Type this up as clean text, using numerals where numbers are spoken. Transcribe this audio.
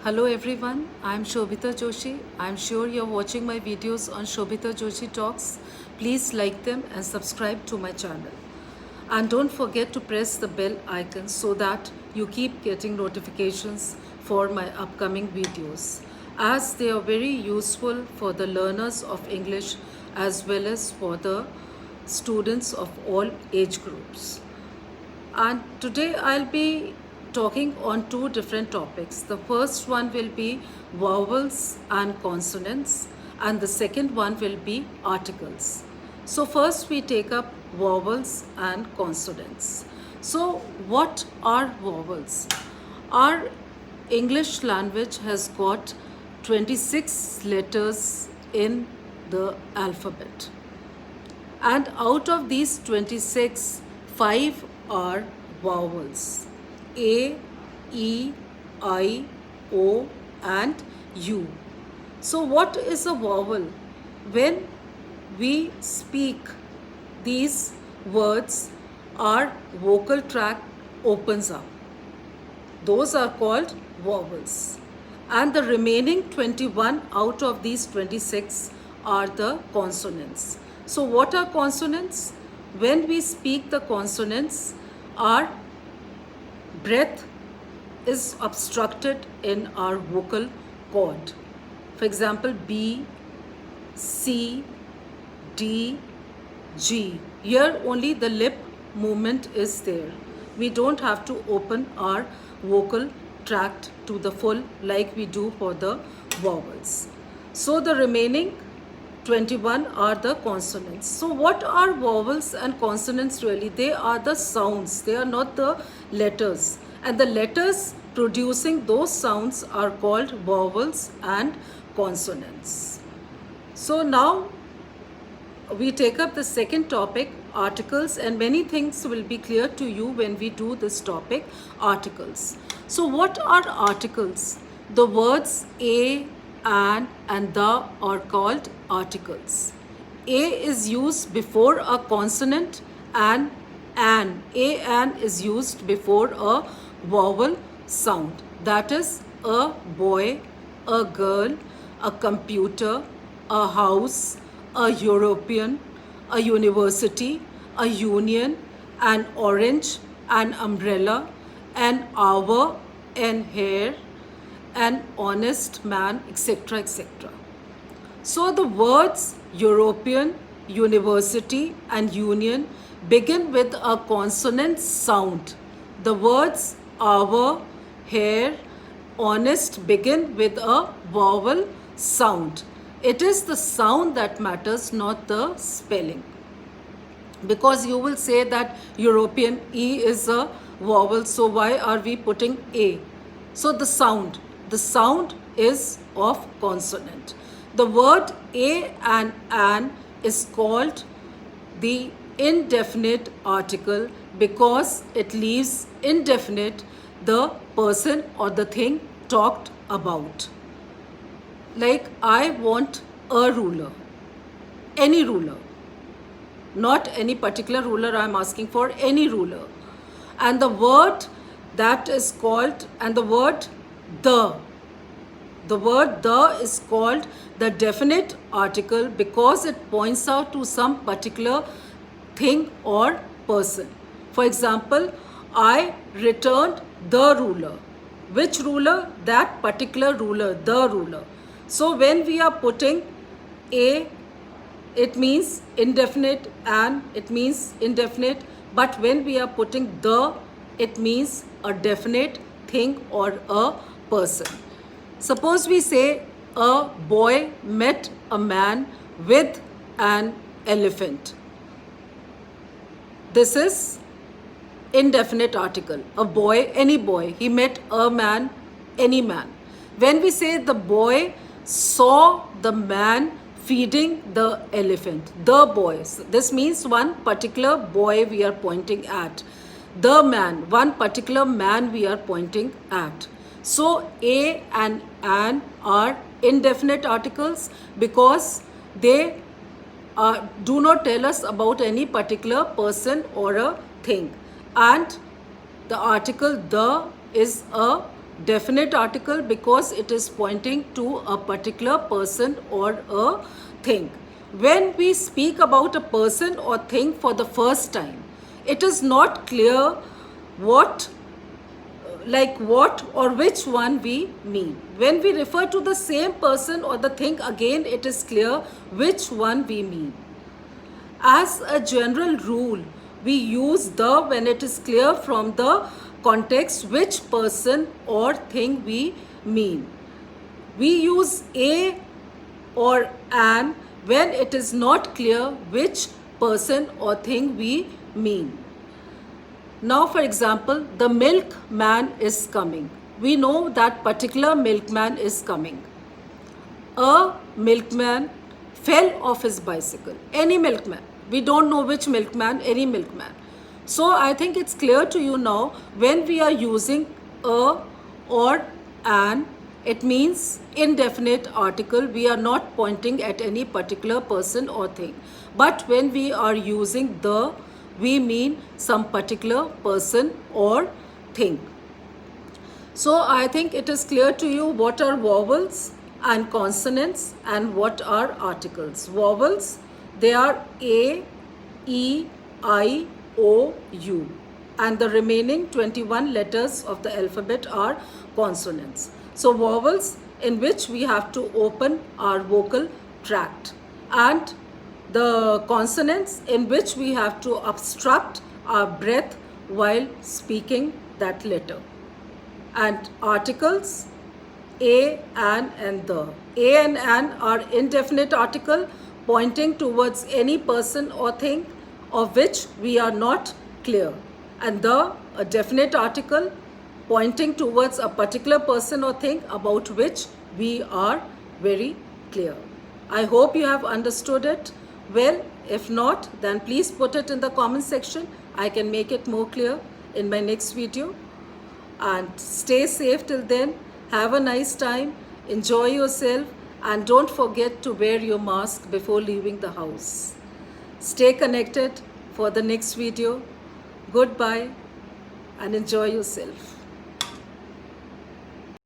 Hello everyone, I'm Shobhita Joshi. I'm sure you're watching my videos on Shobhita Joshi Talks. Please like them and subscribe to my channel. And don't forget to press the bell icon so that you keep getting notifications for my upcoming videos, as they are very useful for the learners of English as well as for the students of all age groups. And today I'll be talking on two different topics. The first one will be vowels and consonants, and the second one will be articles. So first we take up vowels and consonants. So what are vowels? Our English language has got 26 letters in the alphabet. And out of these 26, 5 are vowels: A, E, I, O, and U. So, what is a vowel? When we speak these words, our vocal tract opens up. Those are called vowels. And the remaining 21 out of these 26 are the consonants. So what are consonants? When we speak the consonants, our breath is obstructed in our vocal cord. For example, B, C, D, G. Here only the lip movement is there. We don't have to open our vocal tract to the full like we do for the vowels. So the remaining 21 are the consonants. So what are vowels and consonants really? They are the sounds. They are not the letters. And the letters producing those sounds are called vowels and consonants. So now we take up the second topic, articles, and many things will be clear to you when we do this topic, articles. So what are articles? The words a, and the are called articles. A is used before a consonant and an. A and is used before a vowel sound. That is a boy, a girl, a computer, a house, a European, a university, a union, an orange, an umbrella, an hour, an hair, an honest man, etc., etc. So the words European, university, and union begin with a consonant sound. The words hour, hair, honest begin with a vowel sound. It is the sound that matters, not the spelling. Because you will say that European E is a vowel, so why are we putting A? So the sound is of consonant. The word a and an is called the indefinite article because it leaves indefinite the person or the thing talked about. Like, I want a ruler, any ruler, not any particular ruler. I am asking for any ruler. And the word that is called, and the word the is called the definite article because it points out to some particular thing or person. For example, I returned the ruler. Which ruler? That particular ruler, the ruler. So when we are putting a, it means indefinite, and it means indefinite. But when we are putting the, it means a definite thing or a person. Suppose we say a boy met a man with an elephant. This is indefinite article. A boy, any boy. He met a man, any man. When we say the boy saw the man feeding the elephant, the boy. This means one particular boy we are pointing at. The man, one particular man we are pointing at. So a and an are indefinite articles because they do not tell us about any particular person or a thing. And the article the is a definite article because it is pointing to a particular person or a thing. When we speak about a person or thing for the first time, it is not clear what or which one we mean. When we refer to the same person or the thing again, it is clear which one we mean. As a general rule, we use the when it is clear from the context which person or thing we mean. We use a or an when it is not clear which person or thing we mean. Now, for example, the milkman is coming. We know that particular milkman is coming. A milkman fell off his bicycle. Any milkman. We don't know which milkman, any milkman. So I think it's clear to you now when we are using a or an, it means indefinite article. We are not pointing at any particular person or thing. But when we are using the, we mean some particular person or thing. So I think it is clear to you what are vowels and consonants and what are articles. Vowels, they are A, E, I, O, U, and the remaining 21 letters of the alphabet are consonants. So vowels in which we have to open our vocal tract, and the consonants in which we have to obstruct our breath while speaking that letter. And articles, a, an, and the. A and an are indefinite article pointing towards any person or thing of which we are not clear. And the, a definite article pointing towards a particular person or thing about which we are very clear. I hope you have understood it well. If not, then please put it in the comment section. I can make it more clear in my next video. And stay safe till then. Have a nice time. Enjoy yourself. And don't forget to wear your mask before leaving the house. Stay connected for the next video. Goodbye and enjoy yourself.